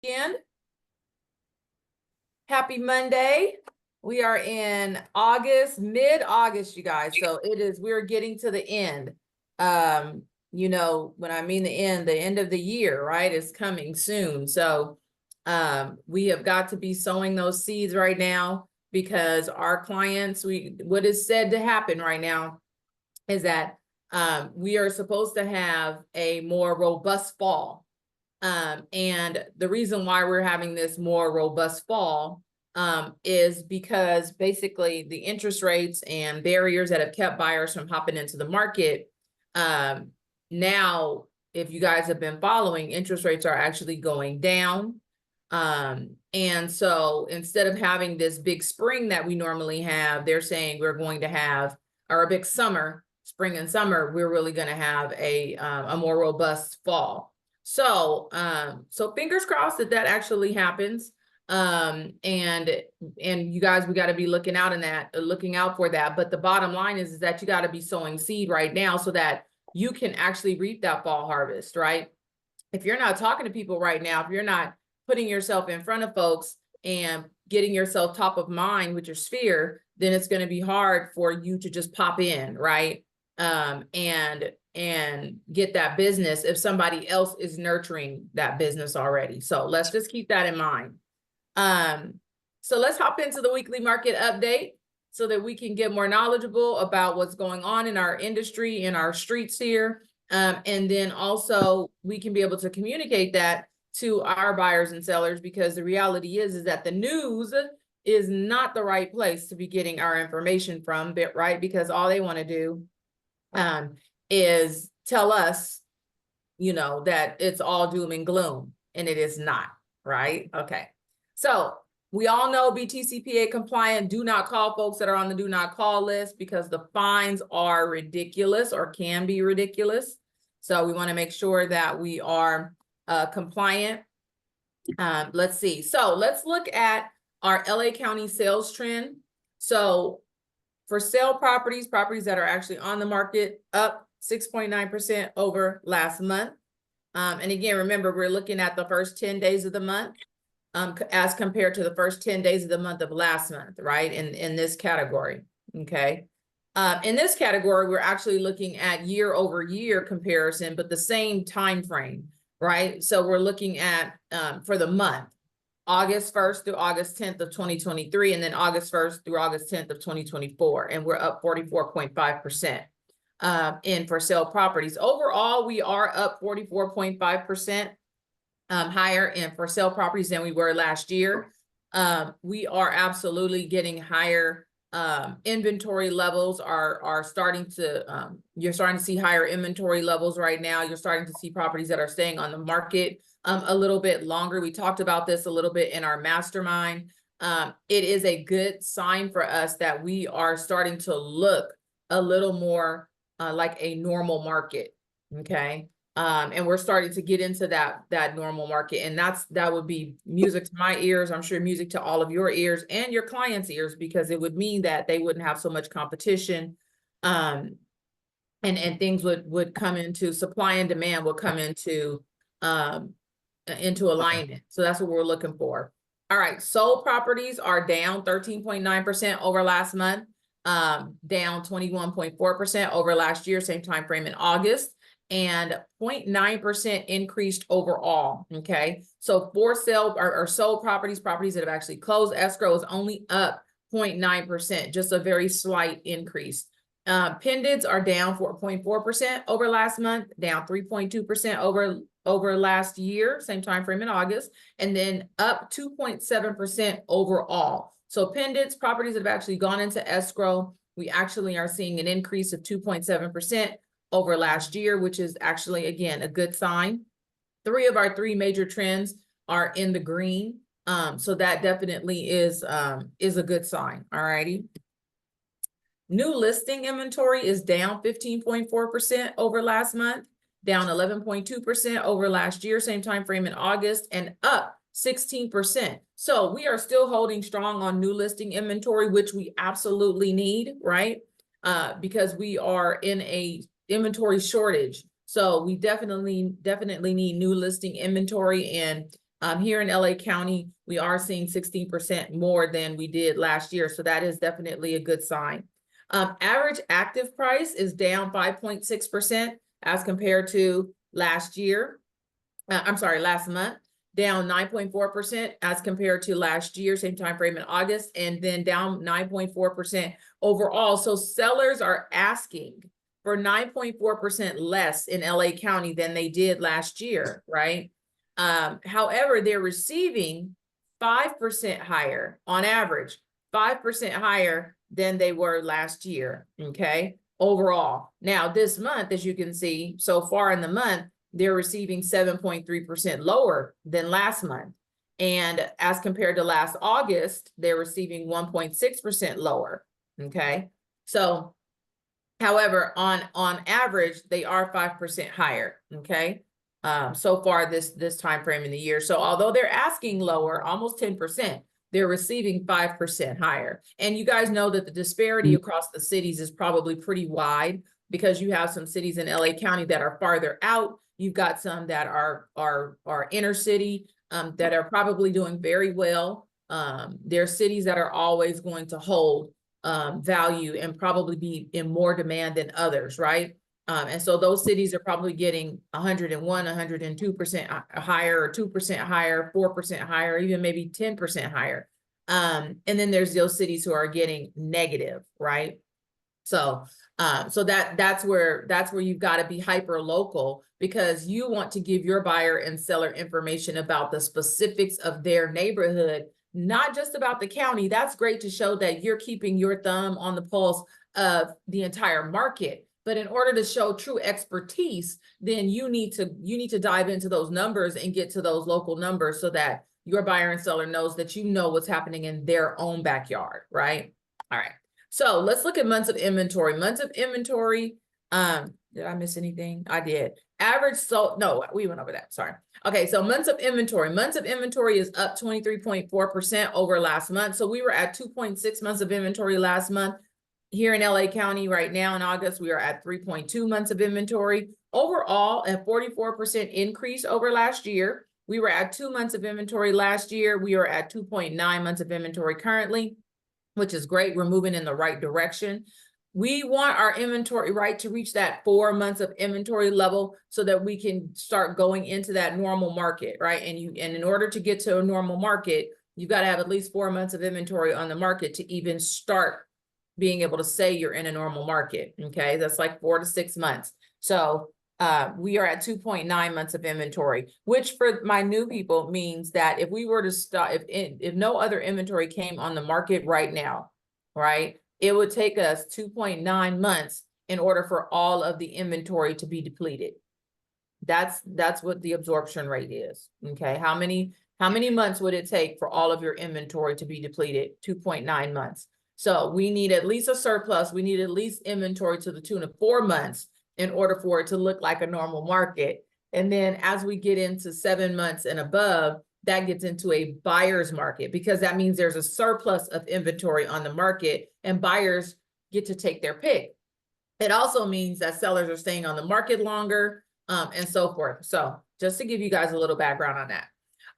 weekend. Happy Monday. We are in August, mid-August, you guys. So we're getting to the end. You know, when I mean the end of the year, right, is coming soon. So we have got to be sowing those seeds right now because our clients, what is said to happen right now is that we are supposed to have a more robust fall. And the reason why we're having this more robust fall is because basically the interest rates and barriers that have kept buyers from hopping into the market. Now, if you guys have been following, interest rates are actually going down. And so instead of having this big spring that we normally have, they're saying we're going to have, or a big summer, spring and summer, we're really going to have a more robust fall. So, so fingers crossed that actually happens. And you guys, we got to be looking out for that. But the bottom line is that you got to be sowing seed right now so that you can actually reap that fall harvest, right? If you're not talking to people right now, if you're not putting yourself in front of folks and getting yourself top of mind with your sphere, then it's going to be hard for you to just pop in, right? And get that business if somebody else is nurturing that business already. So let's just keep that in mind. So let's hop into the weekly market update so that we can get more knowledgeable about what's going on in our industry, in our streets here. And then also we can be able to communicate that to our buyers and sellers, because the reality is that the news is not the right place to be getting our information from, right? Because all they want to do is tell us, you know, that it's all doom and gloom, and it is not, right? Okay. So we all know BTCPA compliant. Do not call folks that are on the do not call list because the fines are ridiculous or can be ridiculous. So we want to make sure that we are compliant. Let's see. So let's look at our LA County sales trend. So for sale properties that are actually on the market, up 6.9% over last month. And again, remember, we're looking at the first 10 days of the month as compared to the first 10 days of the month of last month, right? In this category, okay? In this category, we're actually looking at year over year comparison, but the same time frame, right? So we're looking at, for the month, August 1st through August 10th of 2023, and then August 1st through August 10th of 2024, and we're up 44.5%. In for sale properties. Overall, we are up 44.5% higher in for sale properties than we were last year. We are absolutely getting higher inventory levels are starting to, you're starting to see higher inventory levels right now. You're starting to see properties that are staying on the market a little bit longer. We talked about this a little bit in our mastermind. It is a good sign for us that we are starting to look a little more like a normal market, okay? And we're starting to get into that normal market, and that would be music to my ears. I'm sure music to all of your ears and your clients' ears, because it would mean that they wouldn't have so much competition, and things would come into supply and demand will come into alignment. So that's what we're looking for. All right, sold properties are down 13.9% over last month. Down 21.4% over last year, same time frame in August, and 0.9% increased overall. Okay, so for sale or sold properties that have actually closed, escrow is only up 0.9%, just a very slight increase. Pendants are down 4.4% over last month, down 3.2% over last year, same time frame in August, and then up 2.7% overall. So pendants, properties that have actually gone into escrow, we actually are seeing an increase of 2.7% over last year, which is actually, again, a good sign. 3 of our 3 major trends are in the green. So that definitely is a good sign. All righty. New listing inventory is down 15.4% over last month, down 11.2% over last year, same time frame in August, and up 16%. So we are still holding strong on new listing inventory, which we absolutely need, right? Because we are in a inventory shortage. So we definitely need new listing inventory, and Here in LA County, we are seeing 16% more than we did last year. So that is definitely a good sign. Average active price is down 5.6% as compared to last year. Last month, down 9.4% as compared to last year, same time frame in August, and then down 9.4% overall. So sellers are asking for 9.4% less in LA County than they did last year, right? However, they're receiving 5% higher on average, 5% higher than they were last year, okay, overall. Now, this month, as you can see, so far in the month, they're receiving 7.3% lower than last month. And as compared to last August, they're receiving 1.6% lower, okay? So, however, on average, they are 5% higher, okay? So far this time frame in the year. So although they're asking lower, almost 10%, they're receiving 5% higher. And you guys know that the disparity across the cities is probably pretty wide, because you have some cities in LA County that are farther out. You've got some that are inner city, that are probably doing very well. There are cities that are always going to hold value and probably be in more demand than others, right? And so those cities are probably getting 101, 102% higher, or 2% higher, 4% higher, even maybe 10% higher. And then there's those cities who are getting negative, right? So that's where you've got to be hyper local, because you want to give your buyer and seller information about the specifics of their neighborhood, not just about the county. That's great to show that you're keeping your thumb on the pulse of the entire market. But in order to show true expertise, then you need to dive into those numbers and get to those local numbers, so that your buyer and seller knows that you know what's happening in their own backyard, right? All right. So let's look at months of inventory. Months of inventory, did I miss anything? I did. Average sold, no, we went over that, sorry. Okay, so months of inventory. Months of inventory is up 23.4% over last month. So we were at 2.6 months of inventory last month. Here in LA County right now in August, we are at 3.2 months of inventory. Overall, a 44% increase over last year. We were at 2 months of inventory last year. We are at 2.9 months of inventory currently, which is great. We're moving in the right direction. We want our inventory, right, to reach that 4 months of inventory level, so that we can start going into that normal market, right? And in order to get to a normal market, you've got to have at least 4 months of inventory on the market to even start being able to say you're in a normal market, okay? That's like 4 to 6 months. So we are at 2.9 months of inventory, which for my new people means that if we were to start, if no other inventory came on the market right now, right, it would take us 2.9 months in order for all of the inventory to be depleted. That's what the absorption rate is, okay? How many months would it take for all of your inventory to be depleted? 2.9 months. So we need at least a surplus. We need at least inventory to the tune of 4 months in order for it to look like a normal market. And then as we get into 7 months and above, that gets into a buyer's market, because that means there's a surplus of inventory on the market and buyers get to take their pick. It also means that sellers are staying on the market longer, and so forth. So just to give you guys a little background on that.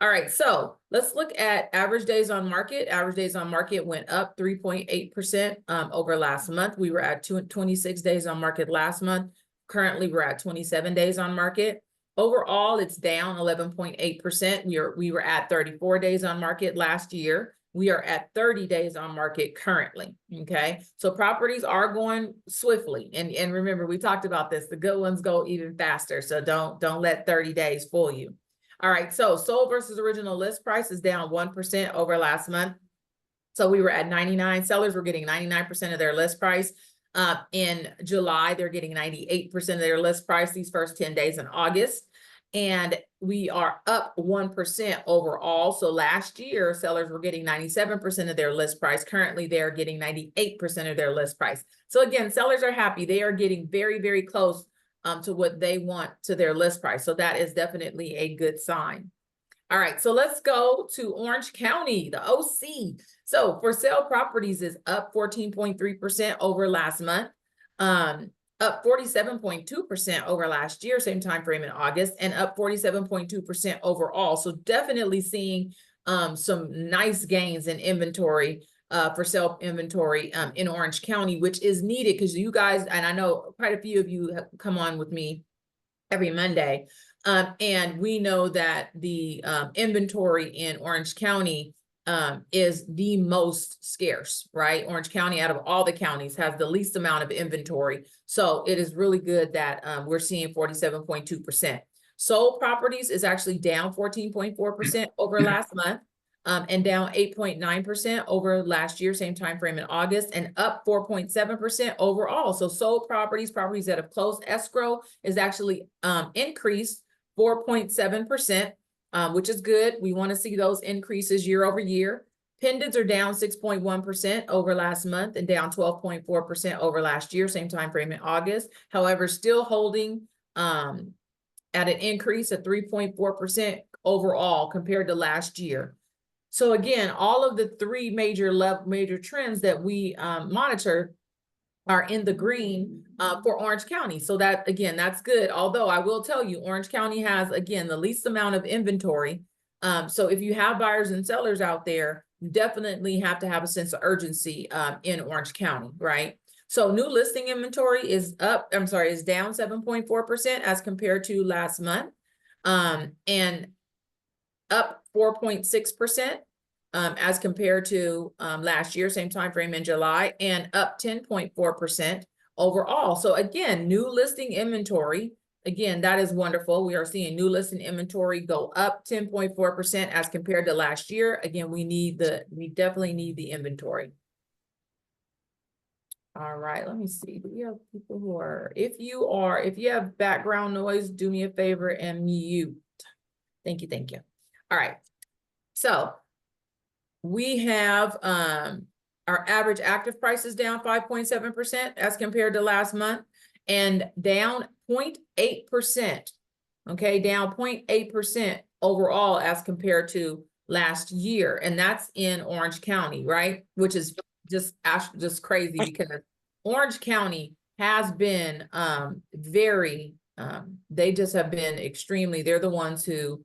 All right, so let's look at average days on market. Average days on market went up 3.8% over last month. We were at 26 days on market last month. Currently, we're at 27 days on market. Overall, it's down 11.8%. We were at 34 days on market last year. We are at 30 days on market currently, okay? So properties are going swiftly. And remember, we talked about this, the good ones go even faster. So don't let 30 days fool you. All right, so sold versus original list price is down 1% over last month. So we were at 99. Sellers were getting 99% of their list price. In July, they're getting 98% of their list price these first 10 days in August. And we are up 1% overall. So last year, sellers were getting 97% of their list price. Currently, they're getting 98% of their list price. So again, sellers are happy. They are getting very, very close to what they want to their list price. So that is definitely a good sign. All right, so let's go to Orange County, the OC. So for sale properties is up 14.3% over last month. up 47.2% over last year, same time frame in August, and up 47.2% overall. So definitely seeing some nice gains in inventory, for sale inventory in Orange County, which is needed because you guys, and I know quite a few of you have come on with me every Monday, and we know that the inventory in Orange County is the most scarce, right? Orange County, out of all the counties, has the least amount of inventory. So it is really good that we're seeing 47.2%. Sold properties is actually down 14.4% over last month, and down 8.9% over last year, same time frame in August, and up 4.7% overall. So sold properties, properties that have closed escrow, is actually increased 4.7%. Which is good. We want to see those increases year over year. Pendants are down 6.1% over last month and down 12.4% over last year, same time frame in August. However, still holding at an increase of 3.4% overall compared to last year. So again, all of the three major trends that we monitor are in the green for Orange County. So that, again, that's good. Although I will tell you, Orange County has, again, the least amount of inventory. So if you have buyers and sellers out there, you definitely have to have a sense of urgency in Orange County, right? So new listing inventory is up, is down 7.4% as compared to last month, and up 4.6%. As compared to last year, same time frame in July, and up 10.4% overall. So again, new listing inventory, again, that is wonderful. We are seeing new listing inventory go up 10.4% as compared to last year. Again, we definitely need the inventory. All right, let me see. Do we have people who are, if you have background noise, do me a favor and mute. Thank you, thank you. All right, so we have our average active prices down 5.7% as compared to last month, and down 0.8%. Okay, down 0.8% overall as compared to last year, and that's in Orange County, right? Which is just crazy because Orange County has been very they just have been extremely, they're the ones who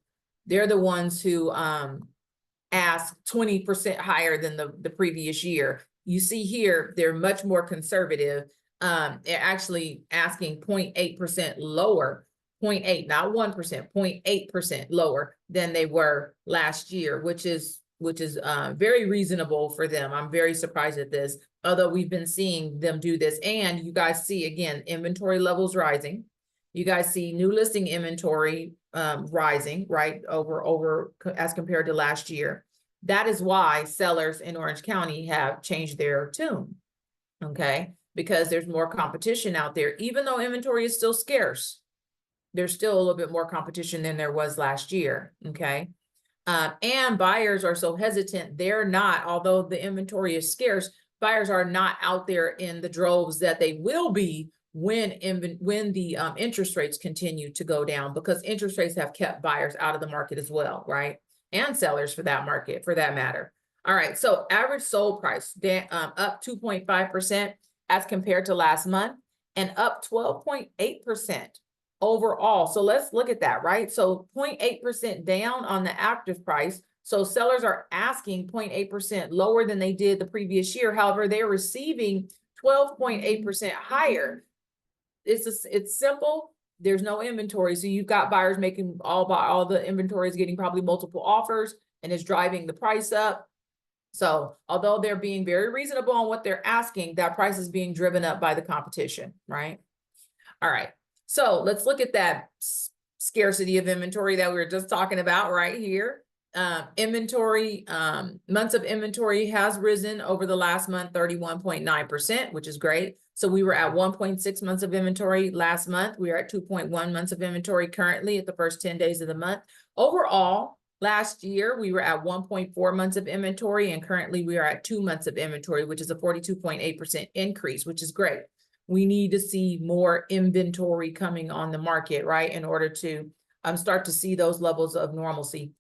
ask 20% higher than the previous year. You see here, they're much more conservative. They're actually asking 0.8% lower, 0.8, not 1%, 0.8% lower than they were last year, which is very reasonable for them. I'm very surprised at this, although we've been seeing them do this. And you guys see, again, inventory levels rising. You guys see new listing inventory rising, right, over as compared to last year. That is why sellers in Orange County have changed their tune, okay? Because there's more competition out there. Even though inventory is still scarce, there's still a little bit more competition than there was last year, okay? And buyers are so hesitant. They're not, although the inventory is scarce, buyers are not out there in the droves that they will be when the interest rates continue to go down, because interest rates have kept buyers out of the market as well, right? And sellers for that matter. All right, so average sold price up 2.5% as compared to last month, and up 12.8% overall. So let's look at that, right? So 0.8% down on the active price. So sellers are asking 0.8% lower than they did the previous year. However, they're receiving 12.8% higher. It's simple. There's no inventory. So you've got buyers making all the inventory is getting probably multiple offers, and it's driving the price up. So although they're being very reasonable on what they're asking, that price is being driven up by the competition, right? All right. So let's look at that scarcity of inventory that we were just talking about right here. Inventory, months of inventory has risen over the last month, 31.9%, which is great. So we were at 1.6 months of inventory last month. We are at 2.1 months of inventory currently at the first 10 days of the month. Overall, last year, we were at 1.4 months of inventory, and currently we are at 2 months of inventory, which is a 42.8% increase, which is great. We need to see more inventory coming on the market, right, in order to start to see those levels of normalcy.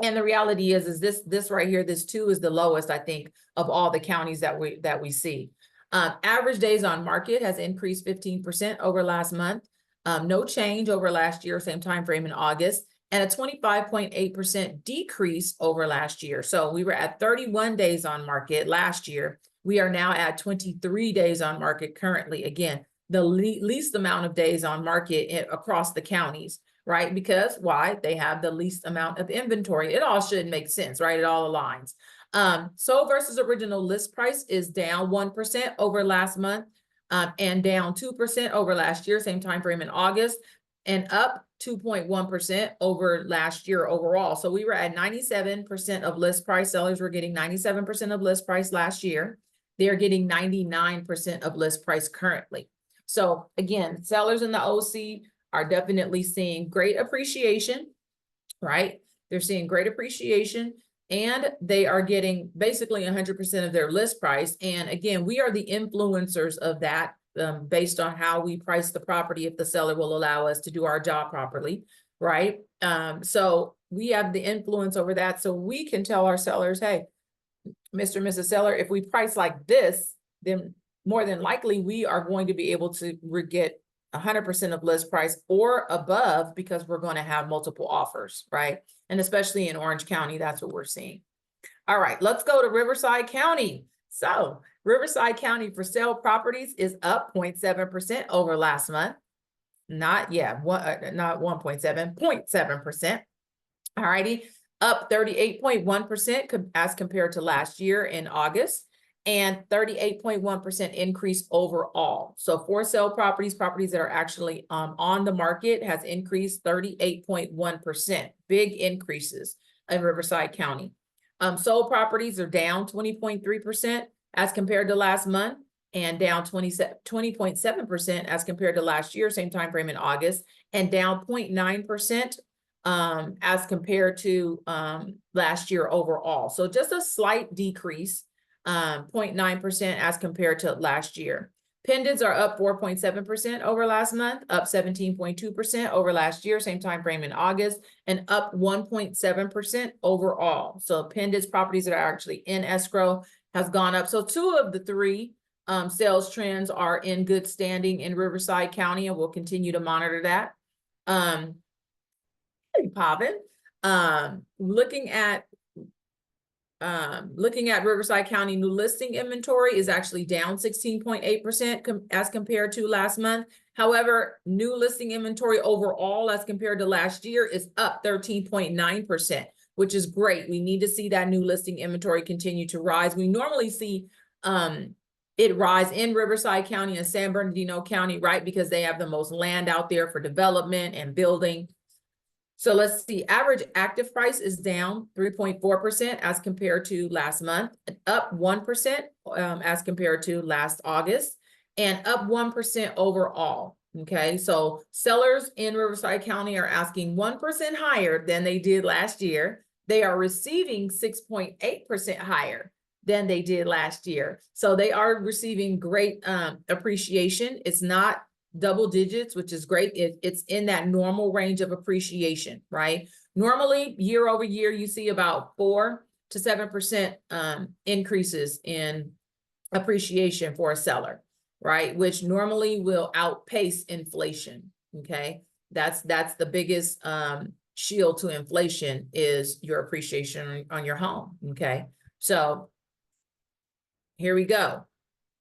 And the reality is this right here, this 2 is the lowest, I think, of all the counties that we see. Average days on market has increased 15% over last month. No change over last year, same time frame in August, and a 25.8% decrease over last year. So we were at 31 days on market last year. We are now at 23 days on market currently. Again, the least amount of days on market across the counties, right? Because why? They have the least amount of inventory. It all should make sense, right? It all aligns. Sold versus original list price is down 1% over last month, and down 2% over last year, same time frame in August, and up 2.1% over last year overall. So we were at 97% of list price. Sellers were getting 97% of list price last year. They're getting 99% of list price currently. So again, sellers in the OC are definitely seeing great appreciation, right? They're seeing great appreciation, and they are getting basically 100% of their list price. And again, we are the influencers of that, based on how we price the property, if the seller will allow us to do our job properly, right? So we have the influence over that. So we can tell our sellers, hey, Mr. and Mrs. Seller, if we price like this, then more than likely we are going to be able to get 100% of list price or above, because we're going to have multiple offers, right? And especially in Orange County, that's what we're seeing. All right, let's go to Riverside County. So Riverside County for sale properties is up 0.7% over last month. Not 1.7, 0.7%. All righty, up 38.1% as compared to last year in August, and 38.1% increase overall. So for sale properties that are actually on the market has increased 38.1%. Big increases in Riverside County. Sold properties are down 20.3% as compared to last month, and down 20.7% as compared to last year, same time frame in August, and down 0.9% as compared to last year overall. So just a slight decrease, 0.9% as compared to last year. Pendants are up 4.7% over last month, up 17.2% over last year, same time frame in August, and up 1.7% overall. So pendants, properties that are actually in escrow, has gone up. So 2 of the 3 sales trends are in good standing in Riverside County, and we'll continue to monitor that. Hey, Pavin, looking at Riverside County, new listing inventory is actually down 16.8% as compared to last month. However, new listing inventory overall as compared to last year is up 13.9%, which is great. We need to see that new listing inventory continue to rise. We normally see it rise in Riverside County and San Bernardino County, right? Because they have the most land out there for development and building. So let's see, average active price is down 3.4% as compared to last month, up 1% as compared to last August, and up 1% overall. Okay, so sellers in Riverside County are asking 1% higher than they did last year. They are receiving 6.8% higher than they did last year. So they are receiving great appreciation. It's not double digits, which is great. It's in that normal range of appreciation, right? Normally, year over year, you see about 4 to 7% increases in appreciation for a seller, right? Which normally will outpace inflation. Okay, that's the biggest shield to inflation, is your appreciation on your home. Okay, so here we go.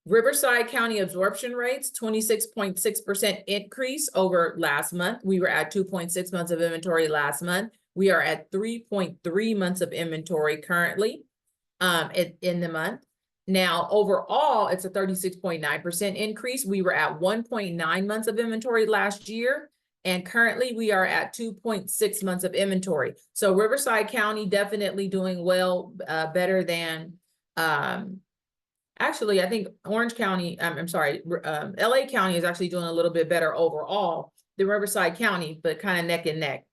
Riverside County absorption rates, 26.6% increase over last month. We were at 2.6 months of inventory last month. We are at 3.3 months of inventory currently in the month. Now, overall, it's a 36.9% increase. We were at 1.9 months of inventory last year, and currently we are at 2.6 months of inventory. So Riverside County definitely doing well, better than actually, I think Orange County, LA County is actually doing a little bit better overall than Riverside County, but kind of neck and neck.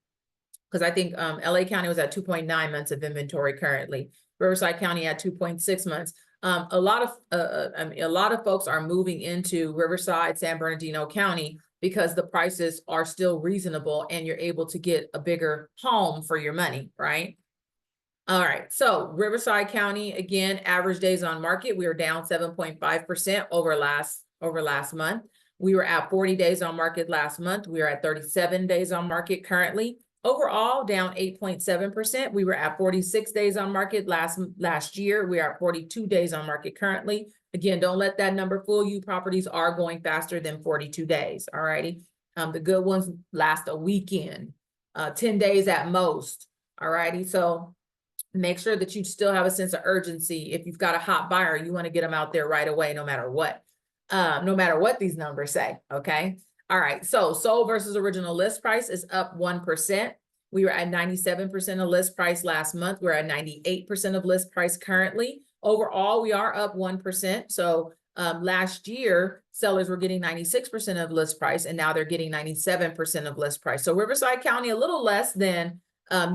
Because I think LA County was at 2.9 months of inventory currently. Riverside County at 2.6 months. A lot of folks are moving into Riverside, San Bernardino County, because the prices are still reasonable and you're able to get a bigger home for your money, right? All right, so Riverside County, again, average days on market, we are down 7.5% over last month. We were at 40 days on market last month. We are at 37 days on market currently. Overall, down 8.7%. We were at 46 days on market last year. We are at 42 days on market currently. Again, don't let that number fool you. Properties are going faster than 42 days. All righty. The good ones last a weekend, 10 days at most. All righty. So make sure that you still have a sense of urgency. If you've got a hot buyer, you want to get them out there right away, no matter what these numbers say. Okay. All right. So sold versus original list price is up 1%. We were at 97% of list price last month. We're at 98% of list price currently. Overall, we are up 1%. So last year, sellers were getting 96% of list price, and now they're getting 97% of list price. So Riverside County, a little less than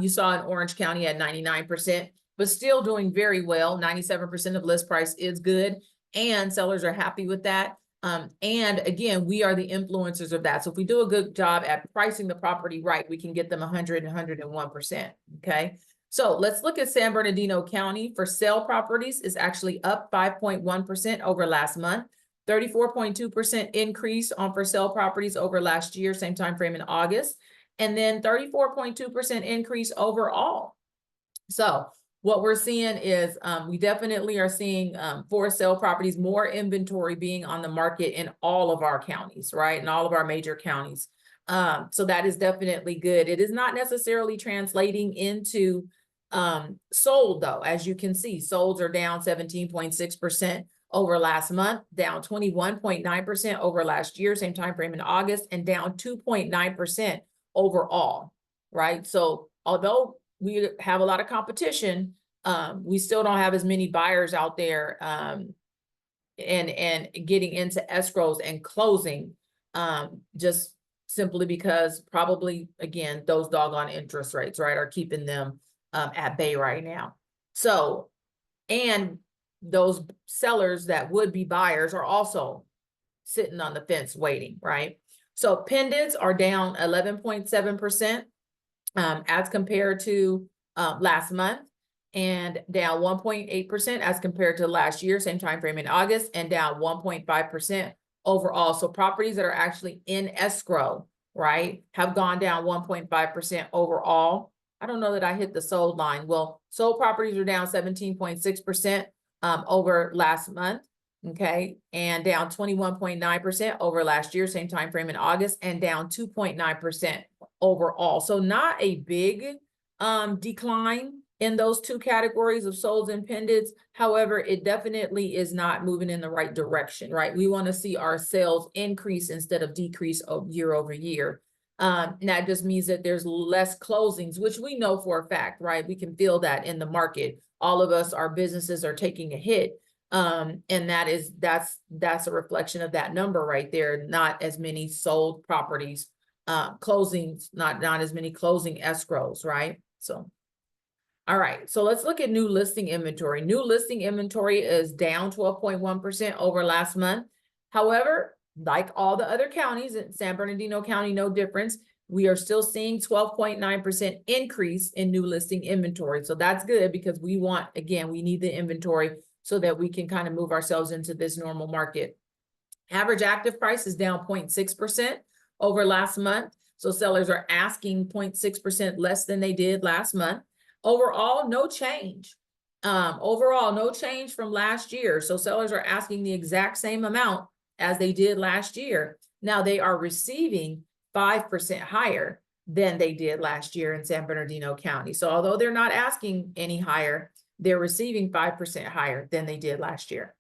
you saw in Orange County at 99%, but still doing very well. 97% of list price is good, and sellers are happy with that. And again, we are the influencers of that. So if we do a good job at pricing the property right, we can get them 100 and 101%. Okay. So let's look at San Bernardino County. For sale properties is actually up 5.1% over last month, 34.2% increase on for sale properties over last year, same time frame in August, and then 34.2% increase overall. So what we're seeing is we definitely are seeing for sale properties, more inventory being on the market in all of our counties, right? In all of our major counties. So that is definitely good. It is not necessarily translating into sold though. As you can see, solds are down 17.6% over last month, down 21.9% over last year, same time frame in August, and down 2.9% overall, right? So although we have a lot of competition, we still don't have as many buyers out there and getting into escrows and closing, just simply because probably, again, those doggone interest rates, right, are keeping them at bay right now. So, and those sellers that would be buyers are also sitting on the fence waiting, right? So pendants are down 11.7% as compared to last month, and down 1.8% as compared to last year, same time frame in August, and down 1.5% overall. So properties that are actually in escrow, right, have gone down 1.5% overall. I don't know that I hit the sold line. Well, sold properties are down 17.6% over last month, okay, and down 21.9% over last year, same time frame in August, and down 2.9% overall. So not a big decline in those two categories of solds and pendants. However, it definitely is not moving in the right direction, right? We want to see our sales increase instead of decrease year over year. And that just means that there's less closings, which we know for a fact, right? We can feel that in the market. All of us, our businesses are taking a hit. And that's a reflection of that number right there. Not as many sold properties, closings, not as many closing escrows, right? So, all right, so let's look at new listing inventory. New listing inventory is down 12.1% over last month. However, like all the other counties, in San Bernardino County, no difference. We are still seeing 12.9% increase in new listing inventory. So that's good because we want, again, we need the inventory so that we can kind of move ourselves into this normal market. Average active price is down 0.6% over last month. So sellers are asking 0.6% less than they did last month. Overall, no change. Overall, no change from last year. So sellers are asking the exact same amount as they did last year. Now they are receiving 5% higher than they did last year in San Bernardino County. So although they're not asking any higher, they're receiving 5% higher than they did last year.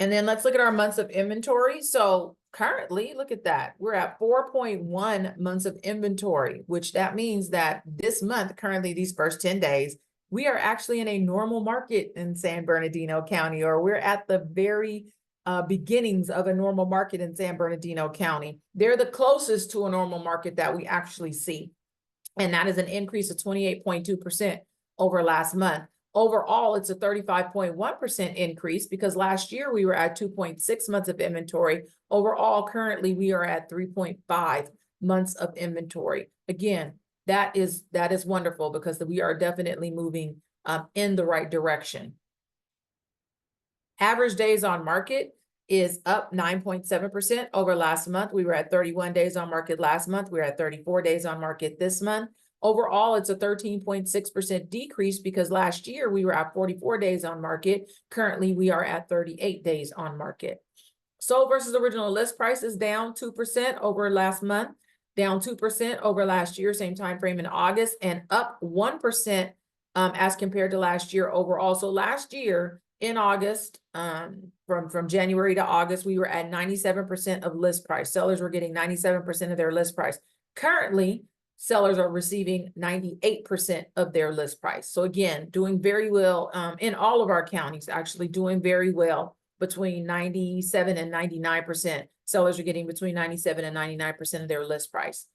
And then let's look at our months of inventory. So currently, look at that. We're at 4.1 months of inventory, which that means that this month, currently these first 10 days, we are actually in a normal market in San Bernardino County, or we're at the very beginnings of a normal market in San Bernardino County. They're the closest to a normal market that we actually see. And that is an increase of 28.2% over last month. Overall, it's a 35.1% increase because last year we were at 2.6 months of inventory. Overall, currently we are at 3.5 months of inventory. Again, that is wonderful, because we are definitely moving in the right direction. Average days on market is up 9.7% over last month. We were at 31 days on market last month. We're at 34 days on market this month. Overall, it's a 13.6% decrease, because last year we were at 44 days on market. Currently, we are at 38 days on market. Sold versus original list price is down 2% over last month, down 2% over last year, same time frame in August, and up 1% as compared to last year overall. So last year in August, from January to August, we were at 97% of list price. Sellers were getting 97% of their list price. Currently, sellers are receiving 98% of their list price. So again, doing very well in all of our counties, actually doing very well. Between 97 and 99%. Sellers are getting between 97 and 99% of their list price.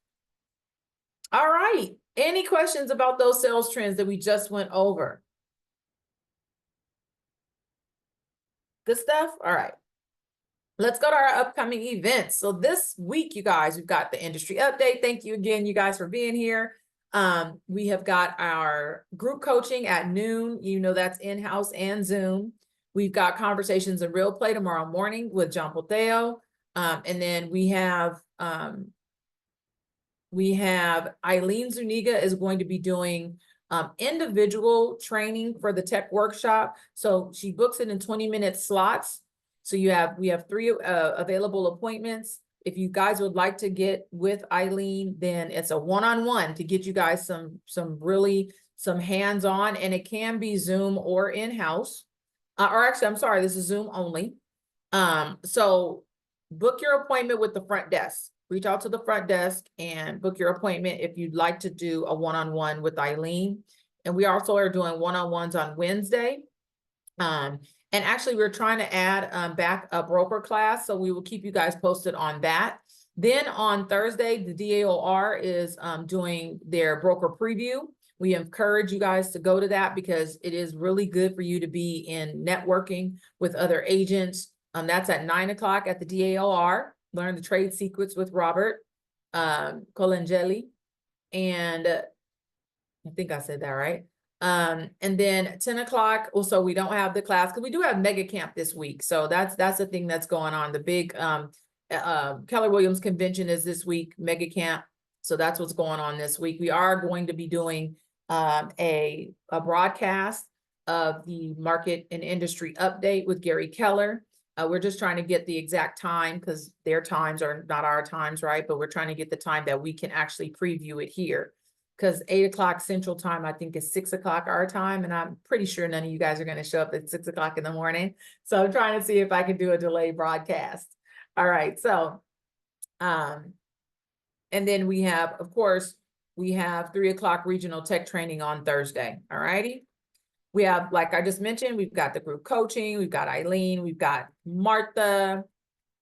All right. Any questions about those sales trends that we just went over? Good stuff? All right. Let's go to our upcoming events. So this week, you guys, we've got the industry update. Thank you again, you guys, for being here. We have got our group coaching at noon. You know, that's in-house and Zoom. We've got conversations in real play tomorrow morning with John Ponteo. And then we have Eileen Zuniga is going to be doing individual training for the tech workshop. So she books it in 20-minute slots. So we have 3 available appointments. If you guys would like to get with Eileen, then it's a one-on-one to get you guys some hands-on, and it can be Zoom or in-house. Or actually, I'm sorry, this is Zoom only. So book your appointment with the front desk. Reach out to the front desk and book your appointment if you'd like to do a one-on-one with Eileen. And we also are doing one-on-ones on Wednesday. And actually, we're trying to add back a broker class, so we will keep you guys posted on that. Then on Thursday, the DAOR is doing their broker preview. We encourage you guys to go to that, because it is really good for you to be in networking with other agents. That's at 9 o'clock at the DAOR. Learn the trade secrets with Robert Colangeli. And I think I said that right. And then 10 o'clock, also, we don't have the class because we do have Mega Camp this week. So that's the thing that's going on. The big Keller Williams convention is this week, Mega Camp. So that's what's going on this week. We are going to be doing a broadcast of the market and industry update with Gary Keller. We're just trying to get the exact time, because their times are not our times, right? But we're trying to get the time that we can actually preview it here, because 8 o'clock Central Time, I think, is 6 o'clock our time. And I'm pretty sure none of you guys are going to show up at 6 o'clock in the morning. So I'm trying to see if I can do a delayed broadcast. All right. So, and then we have, of course, we have 3 o'clock regional tech training on Thursday. All righty. We have, like I just mentioned, we've got the group coaching, we've got Eileen, we've got Martha.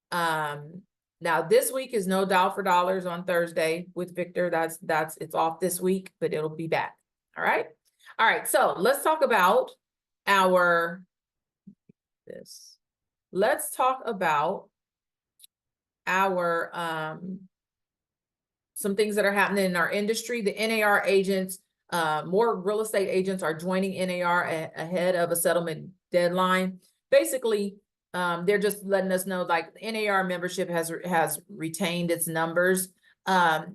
Now this week is no Dial for Dollars on Thursday with Victor. It's off this week, but it'll be back. All right. All right. So let's talk about let's talk about some things that are happening in our industry. The NAR agents, more real estate agents are joining NAR ahead of a settlement deadline. Basically, they're just letting us know, like, NAR membership has retained its numbers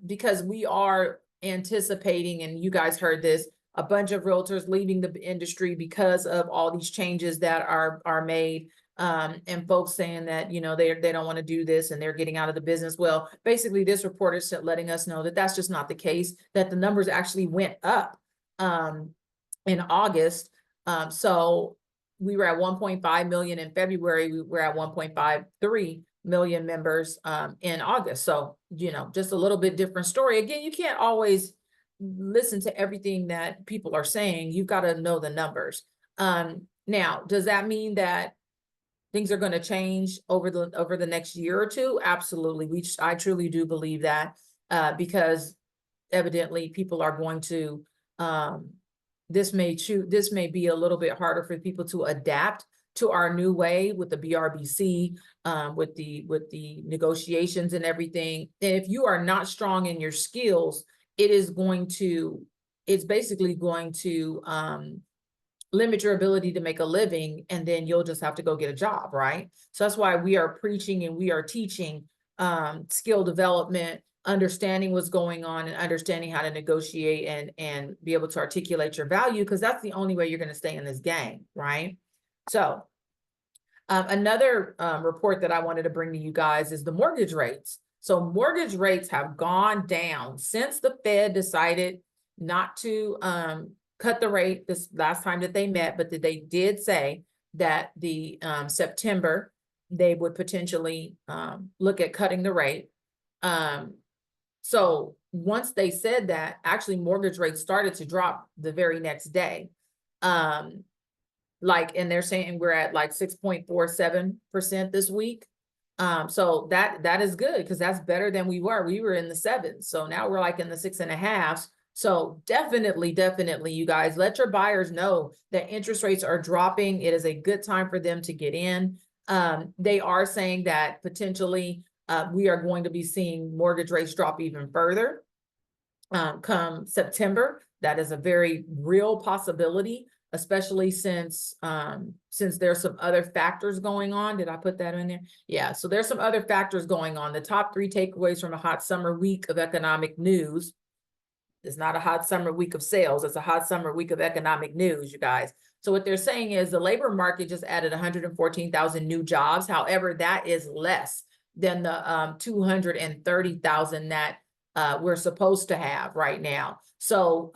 because we are anticipating, and you guys heard this, a bunch of realtors leaving the industry because of all these changes that are made. And folks saying that, you know, they don't want to do this and they're getting out of the business. Well, basically, this report is letting us know that that's just not the case, that the numbers actually went up in August. So we were at 1.5 million in February. We were at 1.53 million members in August. So, you know, just a little bit different story. Again, you can't always listen to everything that people are saying. You've got to know the numbers. Now, does that mean that things are going to change over the next year or two? Absolutely. I truly do believe that because evidently people are going to, this may be a little bit harder for people to adapt to our new way with the BRBC, with the negotiations and everything. And if you are not strong in your skills it's basically going to limit your ability to make a living, and then you'll just have to go get a job, right? So that's why we are preaching and we are teaching skill development, understanding what's going on, and understanding how to negotiate and be able to articulate your value, because that's the only way you're going to stay in this game, right? So another report that I wanted to bring to you guys is the mortgage rates. So mortgage rates have gone down since the Fed decided not to cut the rate this last time that they met, but that they did say that the September they would potentially look at cutting the rate. So once they said that, actually mortgage rates started to drop the very next day. And they're saying we're at like 6.47% this week. So that is good, because that's better than we were. We were in the 7s. So now we're like in the 6.5s. So definitely, you guys, let your buyers know that interest rates are dropping. It is a good time for them to get in. They are saying that potentially we are going to be seeing mortgage rates drop even further come September. That is a very real possibility, especially since there's some other factors going on. Did I put that in there? Yeah, so there's some other factors going on. The top 3 takeaways from a hot summer week of economic news. It's not a hot summer week of sales. It's a hot summer week of economic news, you guys. So what they're saying is the labor market just added 114,000 new jobs. However, that is less than the 230,000 that we're supposed to have right now. So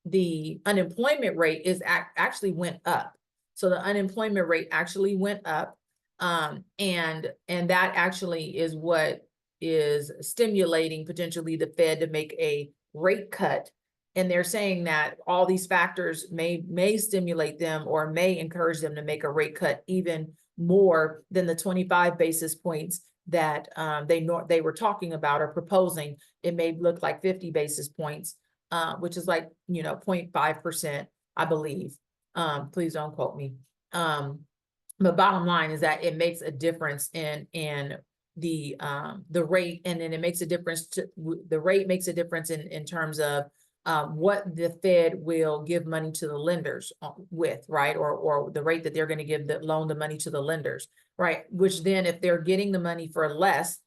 the unemployment rate is actually went up. So the unemployment rate actually went up. And that actually is what is stimulating potentially the Fed to make a rate cut. And they're saying that all these factors may stimulate them or may encourage them to make a rate cut even more than the 25 basis points that they were talking about or proposing. It may look like 50 basis points, which is like 0.5%, I believe. Please don't quote me. But bottom line is that it makes a difference in the rate, and then it makes a difference the rate makes a difference in terms of what the Fed will give money to the lenders with, right? Or the rate that they're going to give loan the money to the lenders, right? Which then if they're getting the money for less,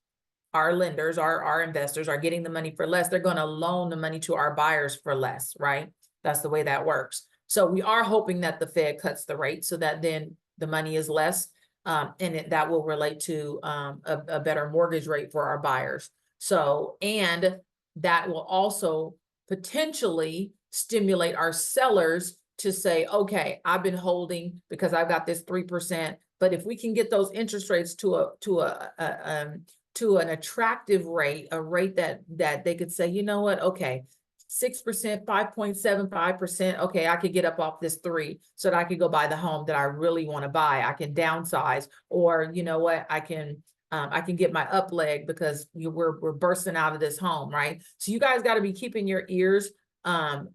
our lenders, our investors are getting the money for less, they're going to loan the money to our buyers for less, right? That's the way that works. So we are hoping that the Fed cuts the rate so that then the money is less. And that will relate to a better mortgage rate for our buyers. So, and that will also potentially stimulate our sellers to say, okay, I've been holding because I've got this 3%, but if we can get those interest rates to an attractive rate, a rate that they could say, you know what, okay, 6%, 5.75%. Okay, I could get up off this 3 so that I could go buy the home that I really want to buy. I can downsize, or you know what, I can get my up leg because we're bursting out of this home, right? So you guys got to be keeping your ears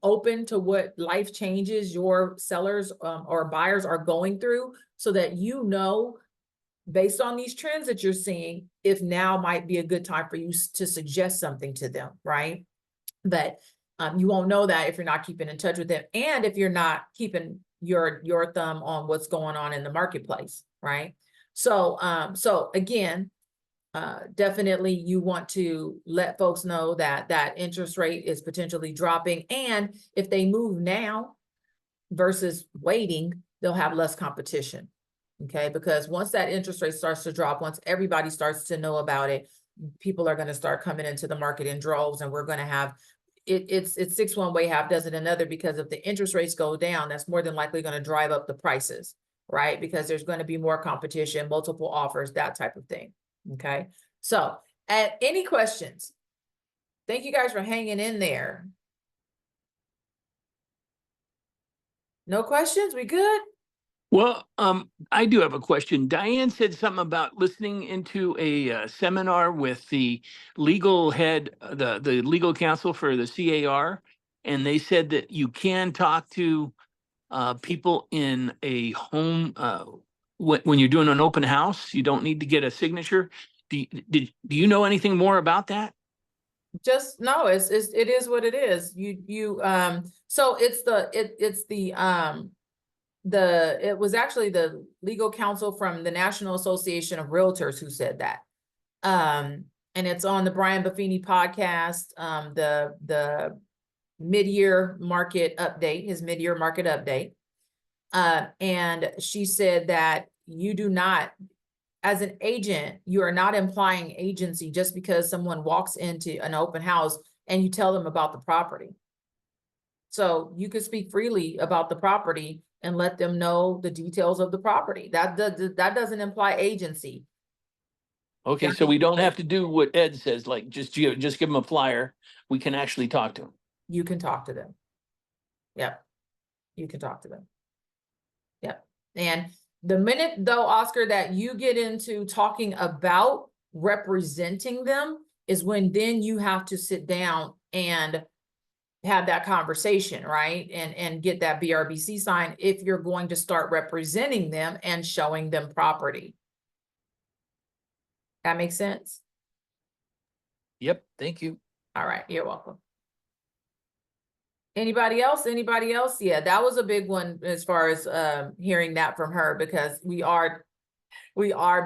open to what life changes your sellers or buyers are going through, so that based on these trends that you're seeing, if now might be a good time for you to suggest something to them, right? But you won't know that if you're not keeping in touch with them, and if you're not keeping your thumb on what's going on in the marketplace, right? So again, definitely you want to let folks know that interest rate is potentially dropping, and if they move now versus waiting, they'll have less competition. Okay, because once that interest rate starts to drop, once everybody starts to know about it, people are going to start coming into the market in droves, and we're going to have it's 6 one way, half dozen another, because if the interest rates go down, that's more than likely going to drive up the prices, right? Because there's going to be more competition, multiple offers, that type of thing. Okay, so any questions? Thank you guys for hanging in there. No questions? We good? Well, I do have a question. Diane said something about listening into a seminar with the legal head, the legal counsel for the CAR, and they said that you can talk to people in a home when you're doing an open house. You don't need to get a signature. Do you know anything more about that? Just no, it is what it is. So it was actually the legal counsel from the National Association of Realtors who said that. And it's on the Brian Buffini podcast, the mid-year market update, his mid-year market update. And she said that you do not, as an agent, you are not implying agency just because someone walks into an open house and you tell them about the property. So you could speak freely about the property and let them know the details of the property. That doesn't imply agency. Okay, so we don't have to do what Ed says, like just give them a flyer. We can actually talk to them. You can talk to them. Yep. You can talk to them. Yep. And the minute though, Oscar, that you get into talking about representing them is when then you have to sit down and have that conversation, right? And get that BRBC sign if you're going to start representing them and showing them property. That makes sense? Yep, thank you. All right, you're welcome. Anybody else? Anybody else? Yeah, that was a big one as far as hearing that from her, because we are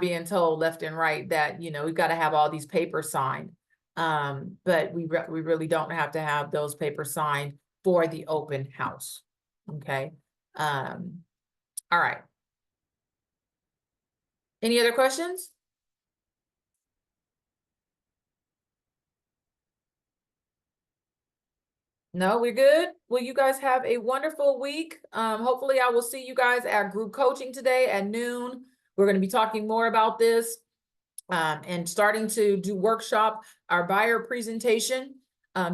being told left and right that, you know, we've got to have all these papers signed. But we really don't have to have those papers signed for the open house. Okay. All right. Any other questions? No, we're good. Well, you guys have a wonderful week. Hopefully I will see you guys at group coaching today at noon. We're going to be talking more about this and starting to do workshop our buyer presentation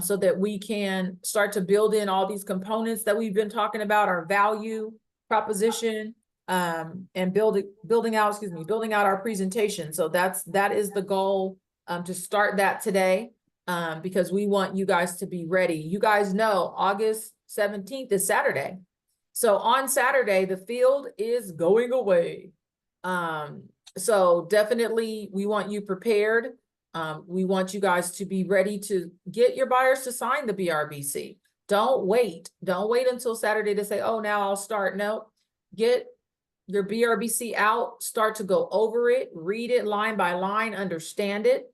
so that we can start to build in all these components that we've been talking about, our value proposition, and building out our presentation. So that is the goal, to start that today. Because we want you guys to be ready. You guys know August 17th is Saturday. So on Saturday, the field is going away. So definitely we want you prepared. We want you guys to be ready to get your buyers to sign the BRBC. Don't wait. Don't wait until Saturday to say, oh, now I'll start. No, get your BRBC out, start to go over it, read it line by line, understand it.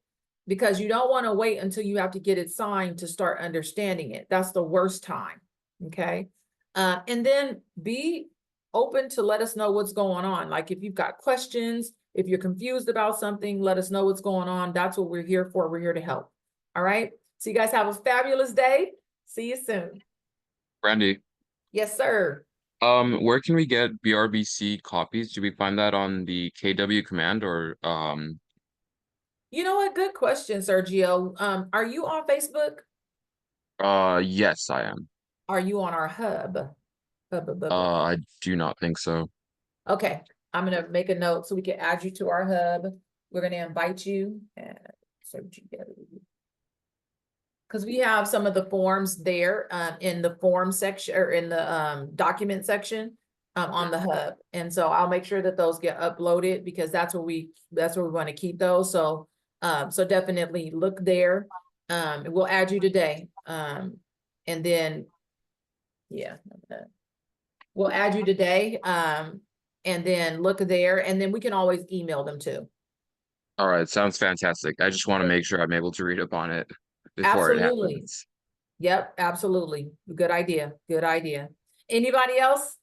Because you don't want to wait until you have to get it signed to start understanding it. That's the worst time, okay? And then be open to let us know what's going on. Like if you've got questions, if you're confused about something, let us know what's going on. That's what we're here for. We're here to help, all right? So you guys have a fabulous day. See you soon. Brandy. Yes, sir. Where can we get BRBC copies? Do we find that on the KW command or You know what? Good question, Sergio. Are you on Facebook? yes, I am. Are you on our hub? I do not think so. Okay, I'm gonna make a note so we can add you to our hub. We're gonna invite you and because we have some of the forms there in the form section or in the document section on the hub. And so I'll make sure that those get uploaded because that's where we want to keep those. So so definitely look there. We'll add you today. And then yeah, we'll add you today. And then look there, and then we can always email them too. All right, sounds fantastic. I just want to make sure I'm able to read up on it before it happens. Yep, absolutely. Good idea. Good idea. Anybody else?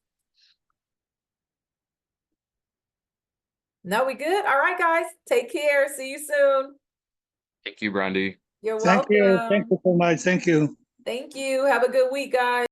No, we good? All right, guys. Take care. See you soon. Thank you, Brandy. You're Thank welcome. you. Thank you so much. Thank you. Thank you. Have a good week, guys.